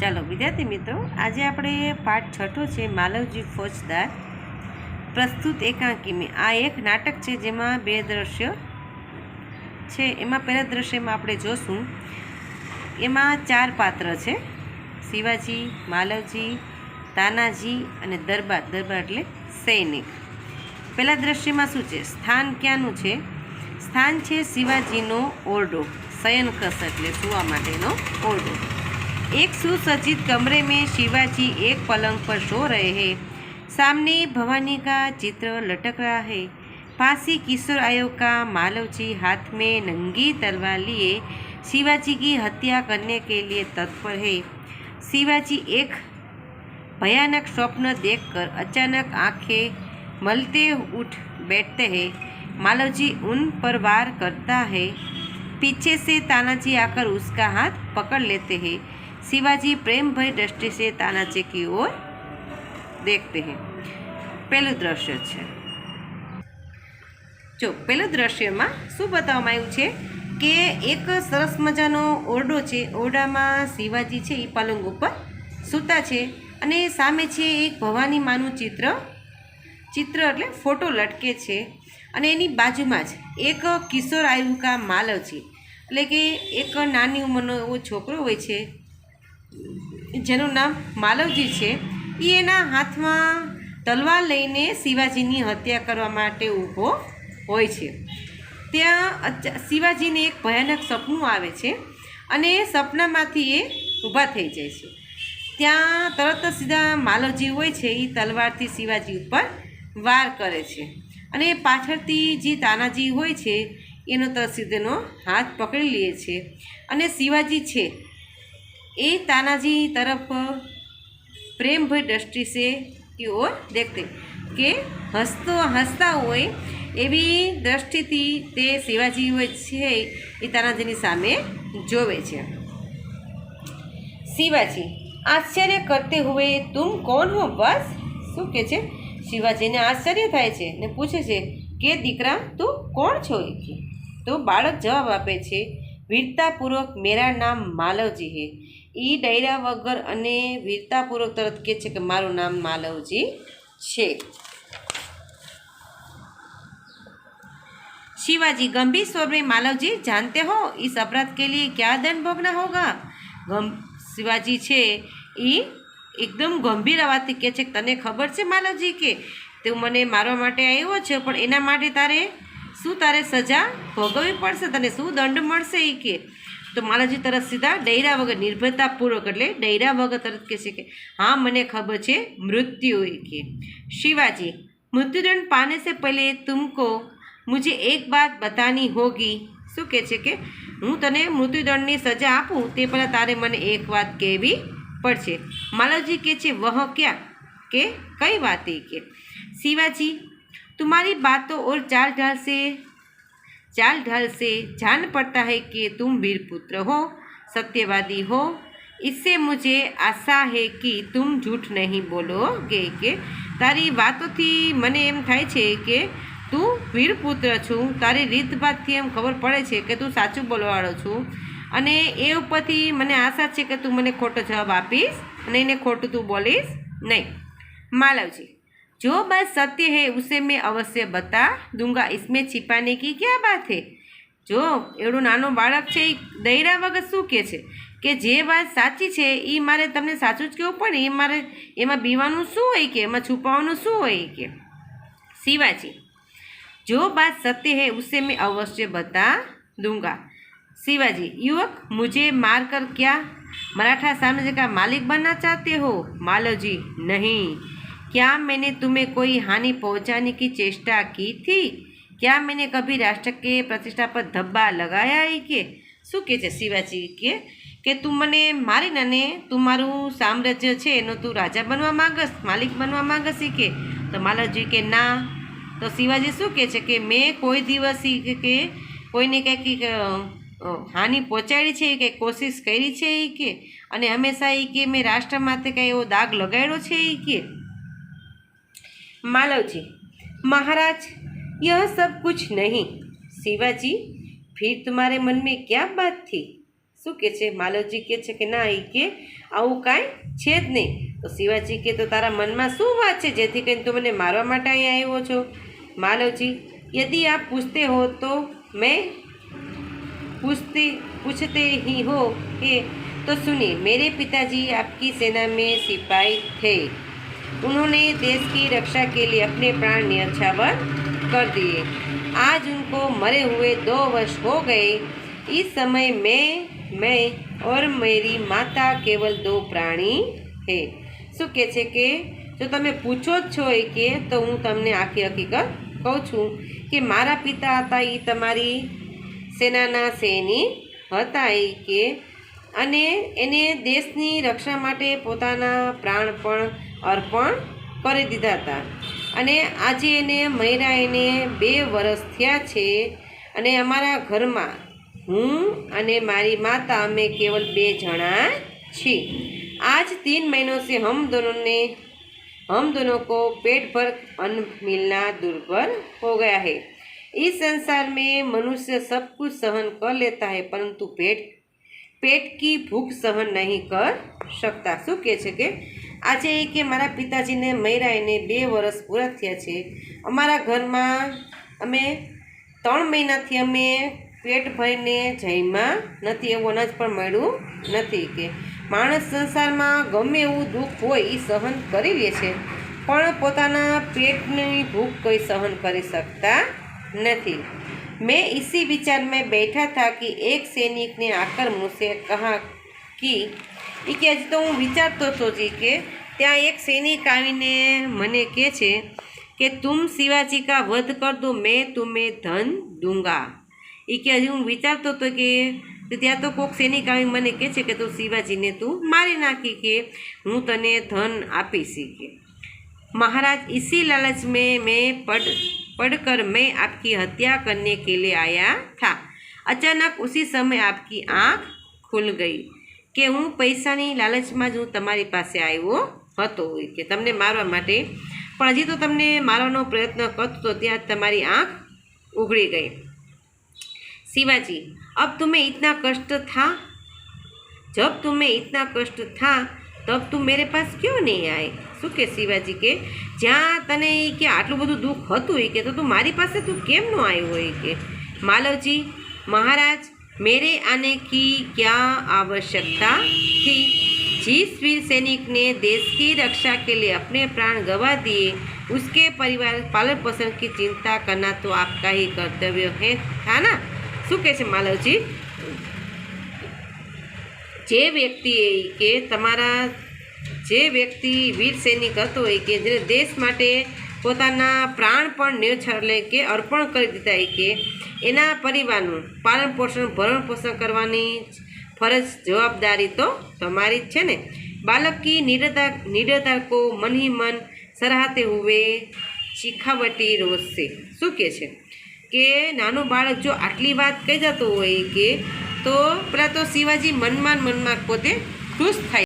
ચાલો વિદ્યાર્થી મિત્રો, આજે આપણે પાઠ છઠ્ઠો છે માલવજી ફોજદાર પ્રસ્તુત એકાંકી મેં. આ એક નાટક છે જેમાં બે દ્રશ્ય છે. એમાં પહેલા દ્રશ્યમાં આપણે જોશું, એમાં ચાર પાત્ર છે: શિવાજી, માલવજી, તાનાજી અને દરબાર. દરબાર એટલે સૈનિક. પહેલા દ્રશ્યમાં શું છે? સ્થાન ક્યાંનું છે? સ્થાન છે શિવાજીનો ઓરડો, શયનકક્ષ એટલે સૂવા માટેનો ઓરડો. एक सुसज्जित कमरे में शिवाजी एक पलंग पर सो रहे हैं. सामने भवानी का चित्र लटक रहा है. पास ही किशोर आयोग का मालवजी हाथ में नंगी तलवार लिए शिवाजी की हत्या करने के लिए तत्पर है. शिवाजी एक भयानक स्वप्न देखकर अचानक आंखें मलते उठ बैठते हैं. मालवजी उन पर वार करता है. पीछे से तानाजी आकर उसका हाथ पकड़ लेते हैं. शिवाजी प्रेम भय दृष्टि से तानाजी की ओर देखते हैं. પહેલું દ્રશ્ય છે. જો પહેલું દ્રશ્યમાં શું બતાવવામાં આવ્યું છે કે એક સરસ મજાનો ઓરડો છે. ઓરડામાં શિવાજી છે એ પલંગ ઉપર સૂતા છે અને સામે છે એક ભવાની માનું ચિત્ર એટલે ફોટો લટકે છે. અને એની બાજુમાં જ એક કિશોર આયુકા માલવજી એટલે કે એક નાની ઉંમરનો એવો છોકરો હોય છે જેનું નામ માલવજી છે. એ એના હાથમાં તલવાર લઈને શિવાજીની હત્યા કરવા માટે ઊભો હોય છે. ત્યાં શિવાજીને એક ભયાનક સપનું આવે છે અને સપનામાંથી એ ઊભા થઈ જાય છે. ત્યાં તરત જ સીધા માલવજી હોય છે એ તલવારથી શિવાજી ઉપર વાર કરે છે અને પાછળથી જે તાનાજી હોય છે એનો તરત સીધેનો હાથ પકડી લે છે અને શિવાજી છે એ तानाजी तरफ प्रेम भय दृष्टि से की ओर देखते કે હસતા હોય એવી દ્રષ્ટિથી તે શિવાજી હોય છે એ તાનાજીની સામે જોવે છે. શિવાજી આશ્ચર્ય કરતે હુએ તુમ કોણ હો બસ. શું કહે છે? શિવાજીને આશ્ચર્ય થાય છે ને પૂછે છે કે દીકરા તું કોણ છો? તો બાળક જવાબ આપે છે, વીરતાપૂર્વક મેરા નામ માલવજી હે. એ ડૈરા વગર અને વીરતાપૂર્વક તરત કહે છે કે મારું નામ માલવજી છે. शिवाजी गंभीर स्वर में, मालवजी जानते हो इस अपराध के लिए क्या दंड भोगना होगा? शिवाजी છે એ એકદમ ગંભીર અવાજથી કહે છે કે તને ખબર છે માલવજી કે તું મને મારવા માટે આવ્યો છે, પણ એના માટે તારે સજા ભોગવવી પડશે, તને શું દંડ મળશે એ કે. તો માલવજી તરત સીધા ડૈરા વગર, નિર્ભયતાપૂર્વક એટલે ડૈરા વગર તરત કહે છે કે હા મને ખબર છે, મૃત્યુ એ કે. શિવાજી मृत्युदंड पाने से पहले तुमको मुझे एक बात बतानी होगी. શું કહે છે કે હું તને મૃત્યુદંડની સજા આપું તે પહેલાં તારે મને એક વાત કહેવી પડશે. માલવજી કહે છે વહ ક્યાં કે કઈ વાત એ કે. शिवाजी तुम्हारी बातों और चाल ढाल से जान पड़ता है कि तुम वीर पुत्र हो, सत्यवादी हो. इससे मुझे आशा है कि तुम झूठ नहीं बोलोगे કે તારી વાતોથી મને એમ થાય છે કે તું વીરપુત્ર છું. તારી રીતભાતથી એમ ખબર પડે છે કે તું સાચું બોલવાવાળો છું અને એ ઉપરથી મને આશા છે કે તું મને ખોટો જવાબ આપીશ અને એને ખોટું તું બોલીશ નહીં. मालवजी जो बात सत्य है उसे मैं अवश्य बता दूंगा, इसमें छिपाने की क्या बात है. જો એવડું નાનો બાળક છે એ દૈરા વગર શું કહે છે કે જે વાત સાચી છે એ મારે તમને સાચું જ કહેવું પડે, એ મારે એમાં બીવાનું શું હોય કે એમાં છુપાવવાનું શું હોય કે. शिवाजी जो बात सत्य है उसे मैं अवश्य बता दूंगा. शिवाजी युवक मुझे मार कर क्या मराठा साम्राज्य का मालिक बनना चाहते हो? मालवजी नहीं. क्या मैंने तुम्हें कोई हानि पहुंचाने की चेष्टा की थी? क्या मैंने कभी राष्ट्र के प्रतिष्ठा पर धब्बा लगाया है કે. શું કહે છે શિવાજી કે તું મને મારીને અને તું મારું સામ્રાજ્ય છે એનો તું રાજા બનવા માંગસ, માલિક બનવા માંગસ કે. તો માલવજી કે ના. તો શિવાજી શું કહે છે કે મેં કોઈ દિવસ કે કોઈને કંઈક હાનિ પહોંચાડી છે કે કોશિશ કરી છે એ કે અને હંમેશા એ કે મેં રાષ્ટ્ર માટે કંઈ એવો દાગ લગાડ્યો છે એ કે. मालवजी महाराज यह सब कुछ नहीं. शिवाजी फिर तुम्हारे मन में क्या बात थी? શું કહે છે? માલવજી કહે છે કે ના, એ કે આવું કાંઈ છે જ નહીં. તો શિવાજી કે તો તારા મનમાં શું વાત છે જેથી કરીને તું મને મારવા માટે અહીંયા આવ્યો છો? मालवजी, यदि आप पूछते हो तो मैं पूछते ही हो कि तो सुनिए, मेरे पिताजी आपकी सेना में सिपाही थे। उन्होंने देश की रक्षा के लिए अपने प्राण न्यौछावर कर दिए। आज उनको मरे हुए 2 वर्ष हो गए। इस समय मैं और मेरी माता केवल 2 प्राणी है। શું કહે છે કે જો તમે પૂછો જ છો એ કે તો હું તમને આખી હકીકત કહું છું કે મારા પિતા હતા એ તમારી સેનાના સૈનિક હતા એ કે, અને એને દેશની રક્ષા માટે પોતાના પ્રાણ પણ અર્પણ કરી દીધા હતા. અને આજે એને મહિરા એને 2 વર્ષ થયા છે. અને અમારા ઘરમાં હું અને મારી માતા અમે કેવલ 2 જણા છીએ. आज 3 महीनों से हम दोनों को पेट भर अन्न मिलना दुर्भर हो गया है। इस संसार में मनुष्य सब कुछ सहन कर लेता है, परंतु पेट की भूख सहन नहीं कर सकता. શું કહે છે કે આજે કે મારા પિતાજીને મહિરાઈને 2 વર્ષ પૂરા થયા છે. અમારા ઘરમાં અમે 3 મહિનાથી અમે પેટ ભરીને જમ્યા નથી, એવું અનાજ પણ મળ્યું નથી. કે માણસ સંસારમાં ગમે એવું દુઃખ હોય એ સહન કરી લે છે, પણ પોતાના પેટની ભૂખ કોઈ સહન કરી सकता नहीं. मैं इसी विचार में बैठा था कि एक सैनिक ने आकर मुझसे कहा कि હજી તો હું વિચારતો હતો જી કે ત્યાં એક સૈનિક આવીને મને કહે છે કે તુમ શિવાજી કા વધ કર દો, મેં तुम्हें ધન दूंगा. એ કે હજી હું વિચારતો હતો કે ત્યાં તો કોઈક સૈનિક આવી મને કહે છે કે તું શિવાજીને તું મારી નાખી કે હું તને ધન આપીશ. કે महाराज, इसी लालच में मैं पढ़कर मैं आपकी हत्या करने के लिए आया था. अचानक उसी समय आपकी आँख खुल गई. કે હું પૈસાની લાલચમાં જ હું તમારી પાસે આવ્યો હતો કે તમને મારવા માટે, પણ હજી તો તમને મારવાનો પ્રયત્ન કરતો હતો ત્યાં તમારી આંખ ઉઘડી ગઈ. शिवाजी, अब तुम्हें इतना कष्ट था, जब तुम्हें इतना कष्ट था तब तुम मेरे पास क्यों नहीं आए? શું કે શિવાજી કે જ્યાં તને કે આટલું બધું દુઃખ હતું કે તો તું મારી પાસે તું કેમ ન આવ્યો હોય? કે मालवजी, महाराज, मेरे आने की क्या आवश्यकता थी? जिस वीर सैनिक ने देश की रक्षा के लिए अपने प्राण गंवा दिए, उसके परिवार पालन पोषण की चिंता करना तो आपका ही कर्तव्य है था ना. શું કહે છે માલવજી, જે વ્યક્તિએ કે તમારા જે વ્યક્તિ વીર સૈનિક હતો એ કે જેને દેશ માટે પોતાના પ્રાણ પણ ન્યોછાવર કે અર્પણ કરી દીધા કે એના પરિવારનું પાલન પોષણ ભરણ પોષણ કરવાની ફરજ જવાબદારી તો તમારી જ છે ને. बालक की निडरता को मन ही मन सराहते हुए शिखावटी रोज से. શું કહે છે કે નાનું બાળક જો આટલી વાત કહી જતું હોય કે તો પેલા તો શિવાજી મનમાં પોતે ખુશ થાય.